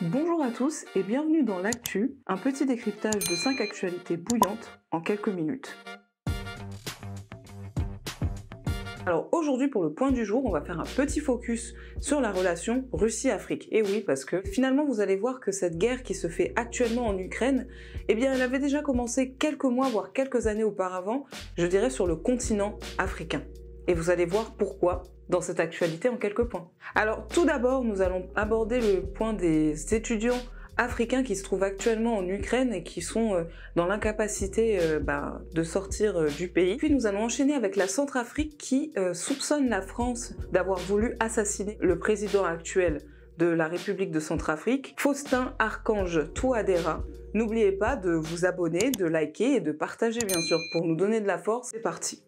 Bonjour à tous et bienvenue dans l'actu, un petit décryptage de 5 actualités bouillantes en quelques minutes. Alors aujourd'hui pour le point du jour, on va faire un petit focus sur la relation Russie-Afrique. Et oui, parce que finalement vous allez voir que cette guerre qui se fait actuellement en Ukraine, eh bien elle avait déjà commencé quelques mois, voire quelques années auparavant, je dirais sur le continent africain. Et vous allez voir pourquoi dans cette actualité en quelques points. Alors tout d'abord, nous allons aborder le point des étudiants africains qui se trouvent actuellement en Ukraine et qui sont dans l'incapacité de sortir du pays. Puis nous allons enchaîner avec la Centrafrique qui soupçonne la France d'avoir voulu assassiner le président actuel de la République de Centrafrique, Faustin Archange Touadéra. N'oubliez pas de vous abonner, de liker et de partager bien sûr pour nous donner de la force. C'est parti.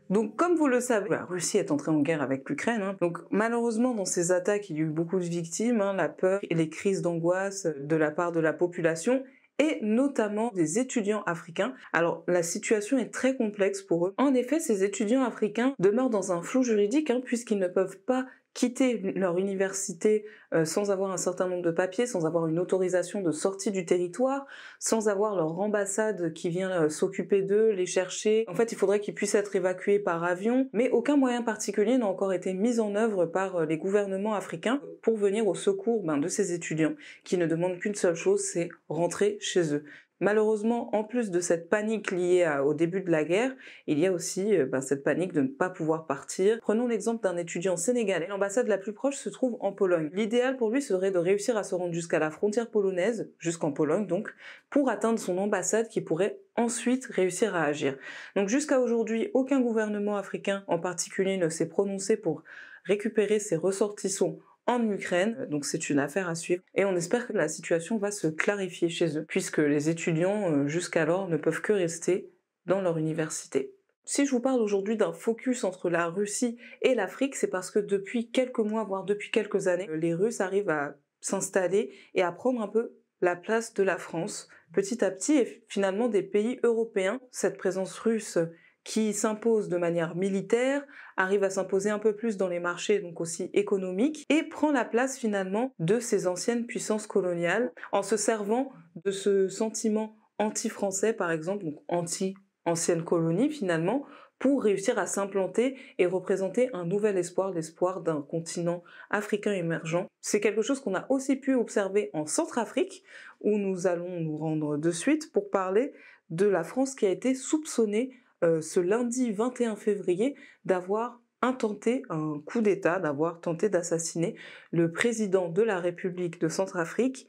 Donc, comme vous le savez, la Russie est entrée en guerre avec l'Ukraine. Donc, malheureusement, dans ces attaques, il y a eu beaucoup de victimes, la peur et les crises d'angoisse de la part de la population et notamment des étudiants africains. Alors, la situation est très complexe pour eux. En effet, ces étudiants africains demeurent dans un flou juridique puisqu'ils ne peuvent pas quitter leur université sans avoir un certain nombre de papiers, sans avoir une autorisation de sortie du territoire, sans avoir leur ambassade qui vient s'occuper d'eux, les chercher. En fait, il faudrait qu'ils puissent être évacués par avion, mais aucun moyen particulier n'a encore été mis en œuvre par les gouvernements africains pour venir au secours de ces étudiants qui ne demandent qu'une seule chose, c'est rentrer chez eux. Malheureusement, en plus de cette panique liée au début de la guerre, il y a aussi cette panique de ne pas pouvoir partir. Prenons l'exemple d'un étudiant sénégalais. L'ambassade la plus proche se trouve en Pologne. L'idéal pour lui serait de réussir à se rendre jusqu'à la frontière polonaise, jusqu'en Pologne donc, pour atteindre son ambassade qui pourrait ensuite réussir à agir. Donc jusqu'à aujourd'hui, aucun gouvernement africain en particulier ne s'est prononcé pour récupérer ses ressortissants en Ukraine, donc c'est une affaire à suivre et on espère que la situation va se clarifier chez eux puisque les étudiants jusqu'alors ne peuvent que rester dans leur université. Si je vous parle aujourd'hui d'un focus entre la Russie et l'Afrique, c'est parce que depuis quelques mois, voire depuis quelques années, les Russes arrivent à s'installer et à prendre un peu la place de la France petit à petit et finalement des pays européens. Cette présence russe qui s'impose de manière militaire, arrive à s'imposer un peu plus dans les marchés, donc aussi économiques, et prend la place finalement de ces anciennes puissances coloniales, en se servant de ce sentiment anti-français, par exemple, donc anti-ancienne colonie finalement, pour réussir à s'implanter et représenter un nouvel espoir, l'espoir d'un continent africain émergent. C'est quelque chose qu'on a aussi pu observer en Centrafrique, où nous allons nous rendre de suite pour parler de la France qui a été soupçonnée ce lundi 21 février d'avoir intenté un coup d'État, d'avoir tenté d'assassiner le président de la République de Centrafrique,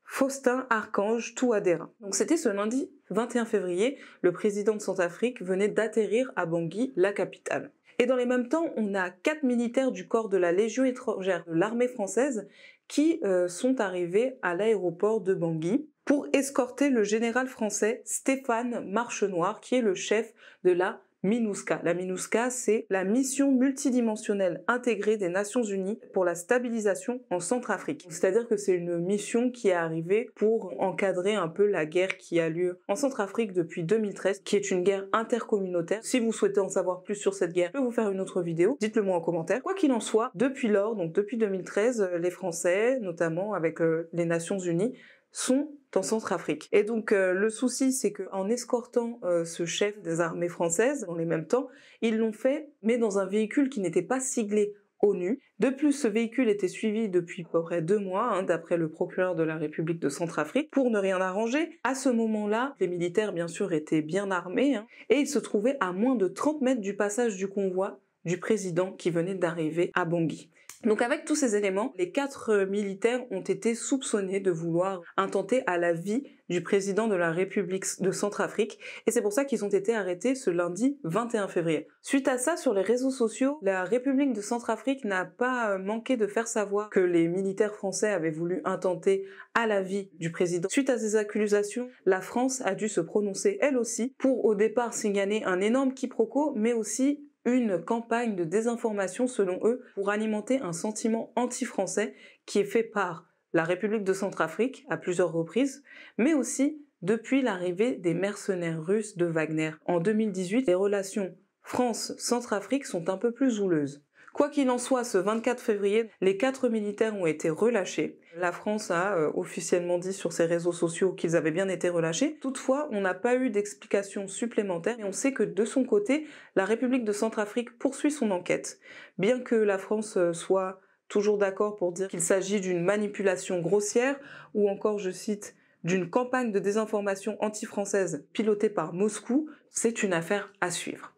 Faustin Archange Touadéra. Donc c'était ce lundi 21 février, le président de Centrafrique venait d'atterrir à Bangui, la capitale. Et dans les mêmes temps, on a 4 militaires du corps de la Légion étrangère de l'armée française qui sont arrivés à l'aéroport de Bangui pour escorter le général français Stéphane Marchenoir, qui est le chef de la MINUSCA. La MINUSCA, c'est la mission multidimensionnelle intégrée des Nations Unies pour la stabilisation en Centrafrique. C'est-à-dire que c'est une mission qui est arrivée pour encadrer un peu la guerre qui a lieu en Centrafrique depuis 2013, qui est une guerre intercommunautaire. Si vous souhaitez en savoir plus sur cette guerre, je peux vous faire une autre vidéo. Dites-le moi en commentaire. Quoi qu'il en soit, depuis lors, donc depuis 2013, les Français, notamment avec les Nations Unies, sont en Centrafrique. Et donc le souci, c'est qu'en escortant ce chef des armées françaises, dans les mêmes temps, ils l'ont fait, mais dans un véhicule qui n'était pas siglé ONU. De plus, ce véhicule était suivi depuis à peu près 2 mois, d'après le procureur de la République de Centrafrique, pour ne rien arranger. À ce moment-là, les militaires, bien sûr, étaient bien armés, et ils se trouvaient à moins de 30 mètres du passage du convoi du président qui venait d'arriver à Bangui. Donc avec tous ces éléments, les 4 militaires ont été soupçonnés de vouloir intenter à la vie du président de la République de Centrafrique et c'est pour ça qu'ils ont été arrêtés ce lundi 21 février. Suite à ça, sur les réseaux sociaux, la République de Centrafrique n'a pas manqué de faire savoir que les militaires français avaient voulu intenter à la vie du président. Suite à ces accusations, la France a dû se prononcer elle aussi pour au départ signaler un énorme quiproquo mais aussi une campagne de désinformation selon eux pour alimenter un sentiment anti-français qui est fait par la République de Centrafrique à plusieurs reprises, mais aussi depuis l'arrivée des mercenaires russes de Wagner. En 2018, les relations France-Centrafrique sont un peu plus houleuses. Quoi qu'il en soit, ce 24 février, les 4 militaires ont été relâchés. La France a officiellement dit sur ses réseaux sociaux qu'ils avaient bien été relâchés. Toutefois, on n'a pas eu d'explication supplémentaire et on sait que de son côté, la République de Centrafrique poursuit son enquête. Bien que la France soit toujours d'accord pour dire qu'il s'agit d'une manipulation grossière ou encore, je cite, d'une campagne de désinformation anti-française pilotée par Moscou, c'est une affaire à suivre.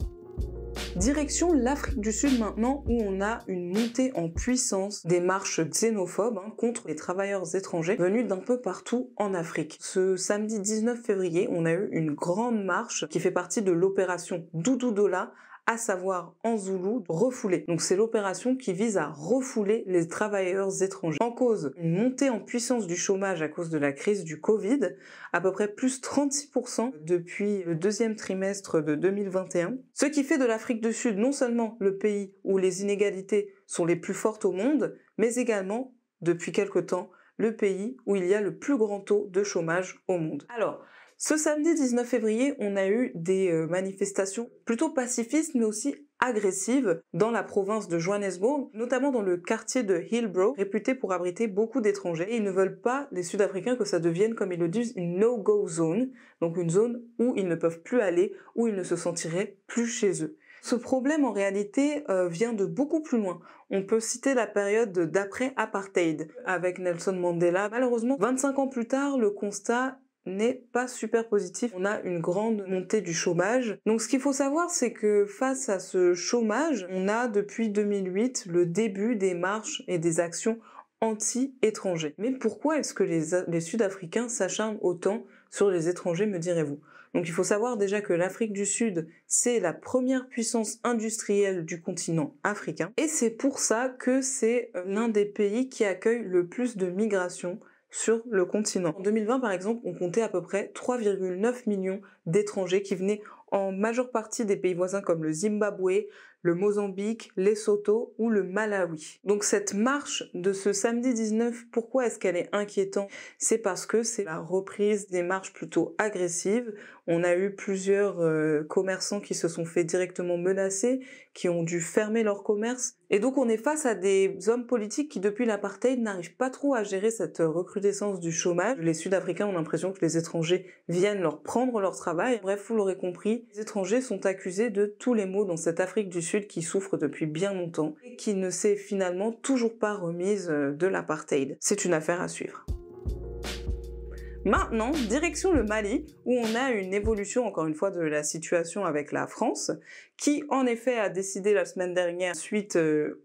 Direction l'Afrique du Sud maintenant, où on a une montée en puissance des marches xénophobes contre les travailleurs étrangers venus d'un peu partout en Afrique. Ce samedi 19 février, on a eu une grande marche qui fait partie de l'opération Doudoudola, à savoir en zoulou, refouler. Donc c'est l'opération qui vise à refouler les travailleurs étrangers. En cause, une montée en puissance du chômage à cause de la crise du Covid, à peu près plus 36% depuis le deuxième trimestre de 2021, ce qui fait de l'Afrique du Sud non seulement le pays où les inégalités sont les plus fortes au monde, mais également, depuis quelque temps, le pays où il y a le plus grand taux de chômage au monde. Alors, ce samedi 19 février, on a eu des manifestations plutôt pacifistes mais aussi agressives dans la province de Johannesburg, notamment dans le quartier de Hillbrow, réputé pour abriter beaucoup d'étrangers. Et ils ne veulent pas, les Sud-Africains, que ça devienne, comme ils le disent, une no-go zone, donc une zone où ils ne peuvent plus aller, où ils ne se sentiraient plus chez eux. Ce problème, en réalité, vient de beaucoup plus loin. On peut citer la période d'après-apartheid avec Nelson Mandela. Malheureusement, 25 ans plus tard, le constat n'est pas super positif. On a une grande montée du chômage. Donc ce qu'il faut savoir, c'est que face à ce chômage, on a depuis 2008 le début des marches et des actions anti-étrangers. Mais pourquoi est-ce que les Sud-Africains s'acharnent autant sur les étrangers, me direz-vous? Donc il faut savoir déjà que l'Afrique du Sud, c'est la première puissance industrielle du continent africain. Et c'est pour ça que c'est l'un des pays qui accueille le plus de migrations sur le continent. En 2020, par exemple, on comptait à peu près 3,9 millions d'étrangers qui venaient en majeure partie des pays voisins comme le Zimbabwe, le Mozambique, Lesotho ou le Malawi. Donc cette marche de ce samedi 19, pourquoi est-ce qu'elle est inquiétante? C'est parce que c'est la reprise des marches plutôt agressives. On a eu plusieurs commerçants qui se sont fait directement menacer, qui ont dû fermer leur commerce. Et donc on est face à des hommes politiques qui, depuis l'apartheid, n'arrivent pas trop à gérer cette recrudescence du chômage. Les Sud-Africains ont l'impression que les étrangers viennent leur prendre leur travail. Bref, vous l'aurez compris, les étrangers sont accusés de tous les maux dans cette Afrique du Sud qui souffre depuis bien longtemps et qui ne s'est finalement toujours pas remise de l'apartheid. C'est une affaire à suivre. Maintenant, direction le Mali, où on a une évolution, encore une fois, de la situation avec la France, qui, en effet, a décidé la semaine dernière, suite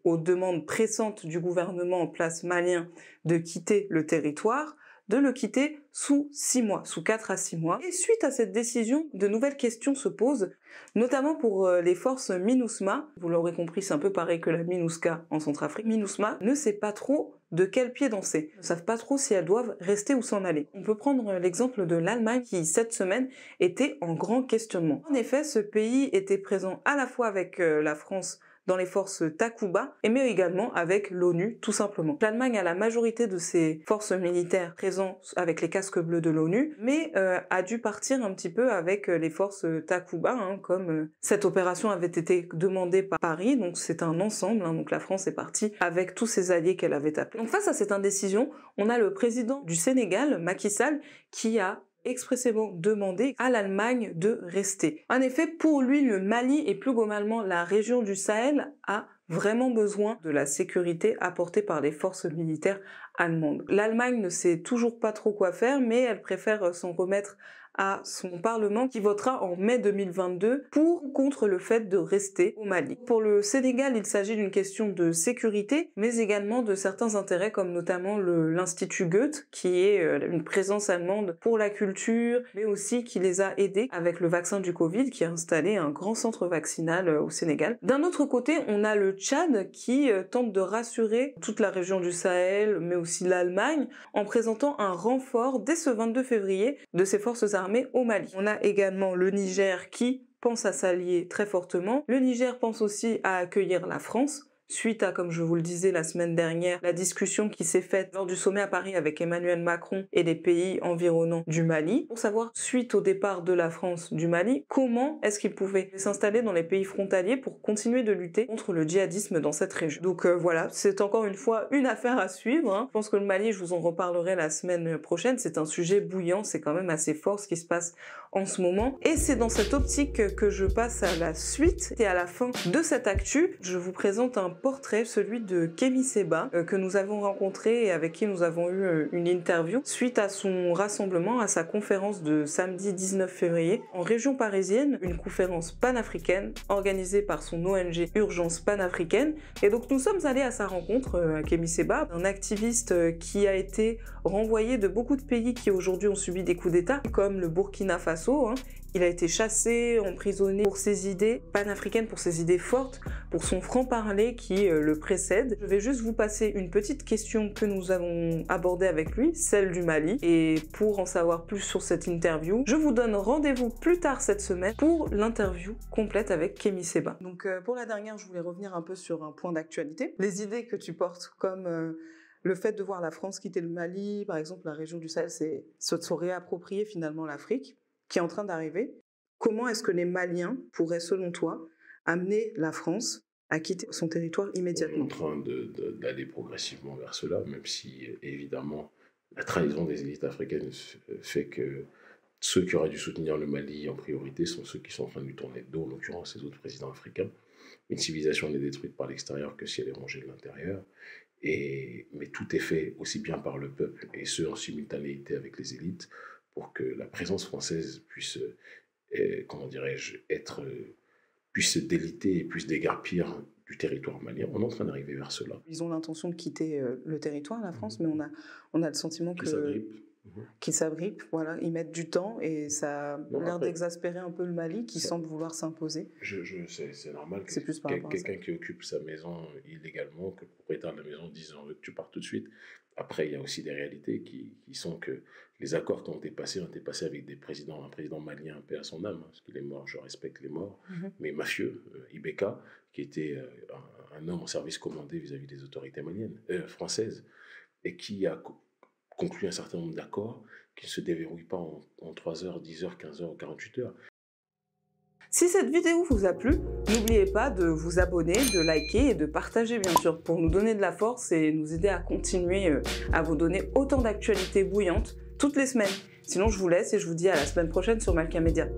aux demandes pressantes du gouvernement en place malien de quitter le territoire, de le quitter sous 6 mois, sous 4 à 6 mois. Et suite à cette décision, de nouvelles questions se posent, notamment pour les forces MINUSMA. Vous l'aurez compris, c'est un peu pareil que la MINUSCA en Centrafrique. MINUSMA ne sait pas trop de quel pied danser, ne savent pas trop si elles doivent rester ou s'en aller. On peut prendre l'exemple de l'Allemagne qui, cette semaine, était en grand questionnement. En effet, ce pays était présent à la fois avec la France dans les forces Takuba, mais également avec l'ONU, tout simplement. L'Allemagne a la majorité de ses forces militaires présentes avec les casques bleus de l'ONU, mais a dû partir un petit peu avec les forces Takuba, comme cette opération avait été demandée par Paris, donc c'est un ensemble, donc la France est partie avec tous ses alliés qu'elle avait appelés. Donc face à cette indécision, on a le président du Sénégal, Macky Sall, qui a expressément demandé à l'Allemagne de rester. En effet, pour lui, le Mali et plus globalement la région du Sahel a vraiment besoin de la sécurité apportée par les forces militaires allemandes. L'Allemagne ne sait toujours pas trop quoi faire, mais elle préfère s'en remettre à son Parlement qui votera en mai 2022 pour ou contre le fait de rester au Mali. Pour le Sénégal, il s'agit d'une question de sécurité, mais également de certains intérêts comme notamment l'Institut Goethe, qui est une présence allemande pour la culture, mais aussi qui les a aidés avec le vaccin du Covid, qui a installé un grand centre vaccinal au Sénégal. D'un autre côté, on a le Tchad qui tente de rassurer toute la région du Sahel, mais aussi l'Allemagne, en présentant un renfort dès ce 22 février de ses forces armées au Mali. On a également le Niger qui pense à s'allier très fortement. Le Niger pense aussi à accueillir la France, suite à, comme je vous le disais la semaine dernière, la discussion qui s'est faite lors du sommet à Paris avec Emmanuel Macron et les pays environnants du Mali, pour savoir, suite au départ de la France du Mali, comment est-ce qu'ils pouvaient s'installer dans les pays frontaliers pour continuer de lutter contre le djihadisme dans cette région. Donc voilà, c'est encore une fois une affaire à suivre, hein. Je pense que le Mali, je vous en reparlerai la semaine prochaine, c'est un sujet bouillant, c'est quand même assez fort ce qui se passe en ce moment. Et c'est dans cette optique que je passe à la suite. Et à la fin de cette actu, je vous présente un portrait, celui de Kémy Séba, que nous avons rencontré et avec qui nous avons eu une interview suite à son rassemblement, à sa conférence de samedi 19 février en région parisienne, une conférence panafricaine organisée par son ONG Urgence Panafricaine. Et donc nous sommes allés à sa rencontre, Kémy Séba, un activiste qui a été renvoyé de beaucoup de pays qui aujourd'hui ont subi des coups d'État, comme le Burkina Faso, hein. Il a été chassé, emprisonné pour ses idées panafricaines, pour ses idées fortes, pour son franc-parler qui le précède. Je vais juste vous passer une petite question que nous avons abordée avec lui, celle du Mali. Et pour en savoir plus sur cette interview, je vous donne rendez-vous plus tard cette semaine pour l'interview complète avec Kémy Séba. Donc pour la dernière, je voulais revenir un peu sur un point d'actualité. Les idées que tu portes comme... le fait de voir la France quitter le Mali, par exemple la région du Sahel, c'est se réapproprier finalement l'Afrique, qui est en train d'arriver. Comment est-ce que les Maliens pourraient, selon toi, amener la France à quitter son territoire immédiatement? On est en train d'aller progressivement vers cela, même si, évidemment, la trahison des élites africaines fait que ceux qui auraient dû soutenir le Mali en priorité sont ceux qui sont en train de lui tourner le dos, en l'occurrence les autres présidents africains. Une civilisation n'est détruite par l'extérieur que si elle est rongée de l'intérieur. Mais tout est fait aussi bien par le peuple, et ce en simultanéité avec les élites, pour que la présence française puisse, comment dirais-je, puisse se déliter et puisse dégarpir du territoire malien. On est en train d'arriver vers cela. Ils ont l'intention de quitter le territoire, la France, mais on a le sentiment qu'ils s'agrippent, voilà, ils mettent du temps et ça a l'air d'exaspérer un peu le Mali qui semble vouloir s'imposer. C'est normal que quelqu'un qui occupe sa maison illégalement, que le propriétaire de la maison dise on veut que tu partes tout de suite. Après, il y a aussi des réalités qui sont que les accords qui ont été passés avec des présidents, un président malien, paix à son âme, parce qu'il est mort, je respecte les morts, mais mafieux, Ibeka, qui était un homme en service commandé vis-à-vis des autorités maliennes, françaises, et qui a conclu un certain nombre d'accords qui ne se déverrouillent pas en 3 heures, 10 heures, 15 heures ou 48 heures. Si cette vidéo vous a plu, n'oubliez pas de vous abonner, de liker et de partager bien sûr pour nous donner de la force et nous aider à continuer à vous donner autant d'actualités bouillantes toutes les semaines. Sinon je vous laisse et je vous dis à la semaine prochaine sur Malkia Media.